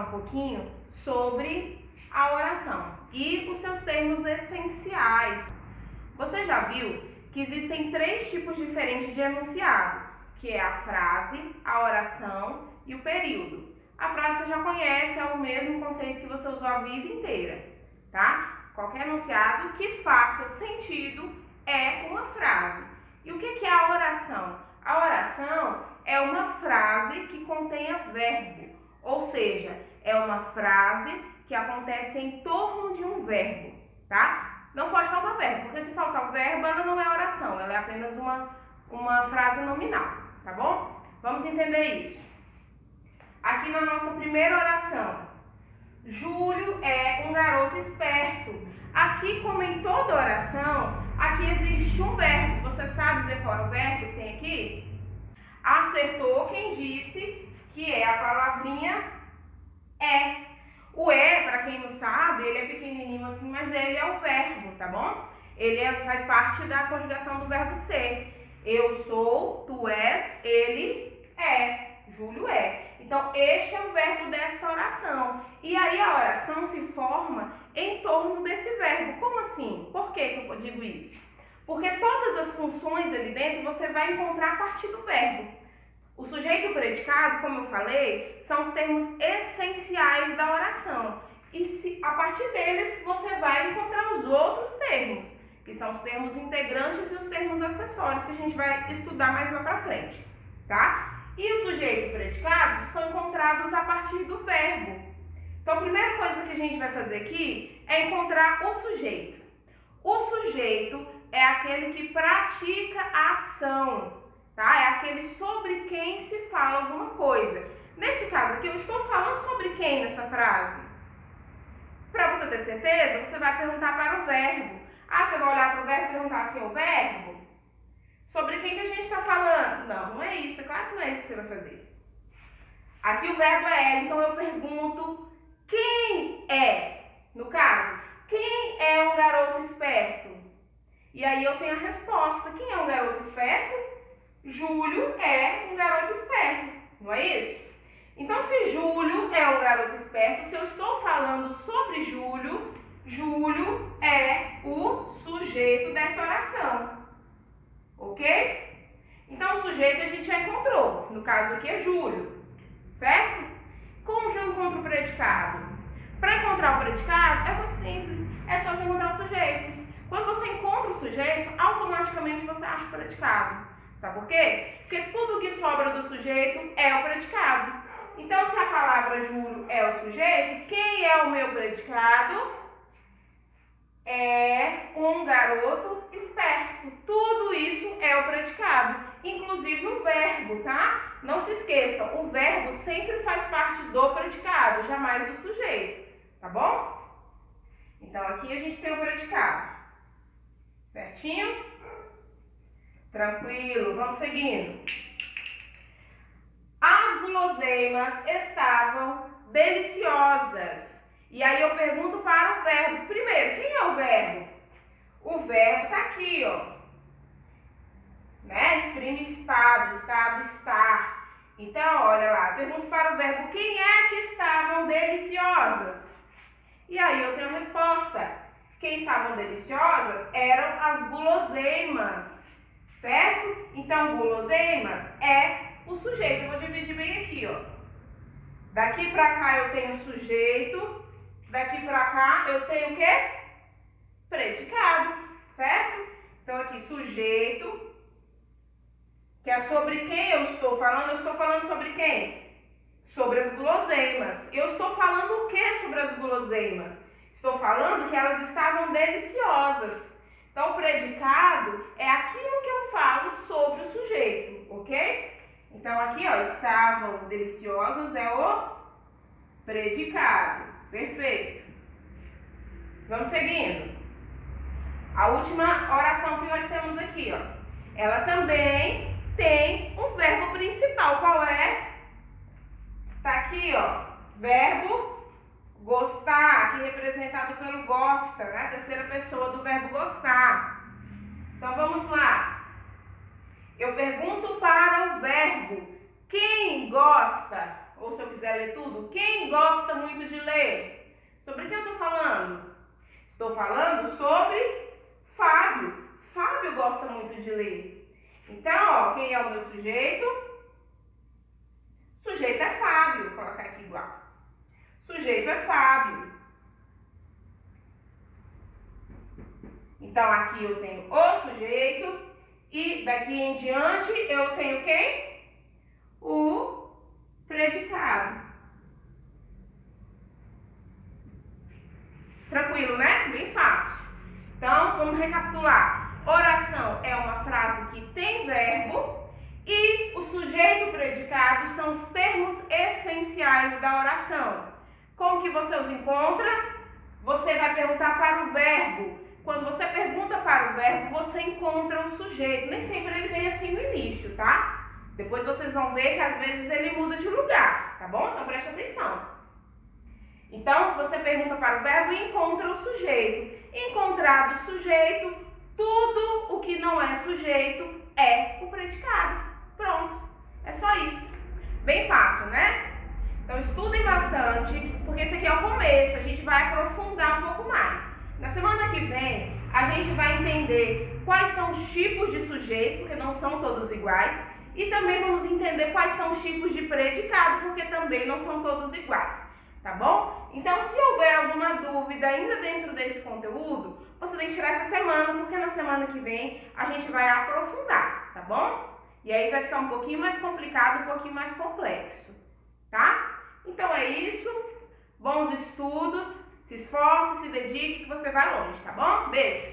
um pouquinho sobre a oração e os seus termos essenciais. Você já viu que existem 3 tipos diferentes de enunciado, que é a frase, a oração e o período. A frase você já conhece, é o mesmo conceito que você usou a vida inteira, tá? Qualquer enunciado que faça sentido é uma frase. E o que é a oração? A oração é uma frase que contenha verbo, ou seja, é uma frase que acontece em torno de um verbo, tá? Não pode faltar verbo, porque se faltar o verbo, ela não é oração, ela é apenas uma frase nominal, tá bom? Vamos entender isso. Aqui na nossa primeira oração, Júlio é um garoto esperto. Aqui, como em toda oração, aqui existe um verbo. Você sabe dizer qual é o verbo que tem aqui? Acertou quem disse que é a palavrinha é. O é, para quem não sabe, ele é pequenininho assim, mas ele é o verbo, tá bom? Ele faz parte da conjugação do verbo ser. Eu sou, tu és, ele é, Júlio é. Então, este é o verbo desta oração. E aí a oração se forma em torno desse verbo. Como assim? Por que eu digo isso? Porque todas as funções ali dentro você vai encontrar a partir do verbo. O sujeito e o predicado, como eu falei, são os termos essenciais da oração. E a partir deles você vai encontrar os outros termos, que são os termos integrantes e os termos acessórios, que a gente vai estudar mais lá pra frente, tá? E o sujeito e o predicado são encontrados a partir do verbo. Então, a primeira coisa que a gente vai fazer aqui é encontrar o sujeito. O sujeito é aquele que pratica a ação, tá? É aquele sobre quem se fala alguma coisa. Neste caso aqui, eu estou falando sobre quem nessa frase? Para você ter certeza, você vai perguntar para o verbo. Ah, você vai olhar para o verbo e perguntar assim, o verbo? Sobre quem que a gente está falando? Não, não é isso. É claro que não é isso que você vai fazer. Aqui o verbo é, então eu pergunto quem é? No caso, quem é um garoto esperto? E aí eu tenho a resposta. Quem é um garoto esperto? Júlio é um garoto esperto. Não é isso? Então, se Júlio é um garoto esperto, se eu estou falando sobre Júlio, Júlio é o sujeito dessa oração. Ok? Então, o sujeito a gente já encontrou. No caso aqui é Júlio. Certo? Como que eu encontro o predicado? Para encontrar o predicado é muito simples. É só você encontrar o sujeito. Quando você encontra o sujeito, automaticamente você acha o predicado. Sabe por quê? Porque tudo que sobra do sujeito é o predicado. Então, se a palavra Júlio é o sujeito, quem é o meu predicado? É um garoto esperto. Tudo isso é o predicado, inclusive o verbo, tá? Não se esqueça, o verbo sempre faz parte do predicado, jamais do sujeito, tá bom? Então, aqui a gente tem o predicado. Certinho? Tranquilo, vamos seguindo. As guloseimas estavam deliciosas. E aí eu pergunto para o verbo. Primeiro, quem é o verbo? O verbo está aqui, ó. Né? Exprime estado, estar. Então, olha lá, eu pergunto para o verbo, quem é que estavam deliciosas? E aí eu tenho a resposta. Quem estavam deliciosas eram as guloseimas, certo? Então, guloseimas é o sujeito. Eu vou dividir bem aqui, ó. Daqui para cá eu tenho sujeito. Daqui para cá eu tenho o quê? Predicado, certo? Então aqui sujeito, que é sobre quem eu estou falando sobre quem? Sobre as guloseimas. Eu estou falando o que sobre as guloseimas? Estou falando que elas estavam deliciosas. Então o predicado é aquilo que eu falo sobre o sujeito, ok? Então aqui, ó, estavam deliciosas é o predicado. Perfeito. Vamos seguindo. A última oração que nós temos aqui, ó. Ela também tem um verbo principal. Qual é? Tá aqui, ó. Verbo gostar, aqui representado pelo gosta, né? Terceira pessoa do verbo gostar. Então vamos lá. Eu pergunto para o verbo quem gosta, ou se eu quiser quiser ler tudo? Quem gosta muito de ler? Sobre o que eu estou falando? Estou falando sobre Fábio. Fábio gosta muito de ler. Então, ó, quem é o meu sujeito? Sujeito é Fábio. Vou colocar aqui igual. Sujeito é Fábio. Então, aqui eu tenho o sujeito e daqui em diante eu tenho quem? O predicado. Tranquilo, né? Bem fácil. Então, vamos recapitular. Oração é uma frase que tem verbo e o sujeito e o predicado são os termos essenciais da oração. Como que você os encontra? Você vai perguntar para o verbo. Quando você pergunta para o verbo, você encontra o sujeito. Nem sempre ele vem assim no início, tá? Depois vocês vão ver que às vezes ele muda de lugar, tá bom? Então preste atenção. Então, você pergunta para o verbo e encontra o sujeito. Encontrado o sujeito, tudo o que não é sujeito é o predicado. Pronto. É só isso. Bem fácil, né? Então, estudem bastante, porque esse aqui é o começo. A gente vai aprofundar um pouco mais. Na semana que vem, a gente vai entender quais são os tipos de sujeito, porque não são todos iguais. E também vamos entender quais são os tipos de predicado, porque também não são todos iguais. Tá bom? Então, se houver alguma dúvida ainda dentro desse conteúdo, você tem que tirar essa semana, porque na semana que vem a gente vai aprofundar, tá bom? E aí vai ficar um pouquinho mais complicado, um pouquinho mais complexo, tá? Então é isso. Bons estudos, se esforce, se dedique, que você vai longe, tá bom? Beijo!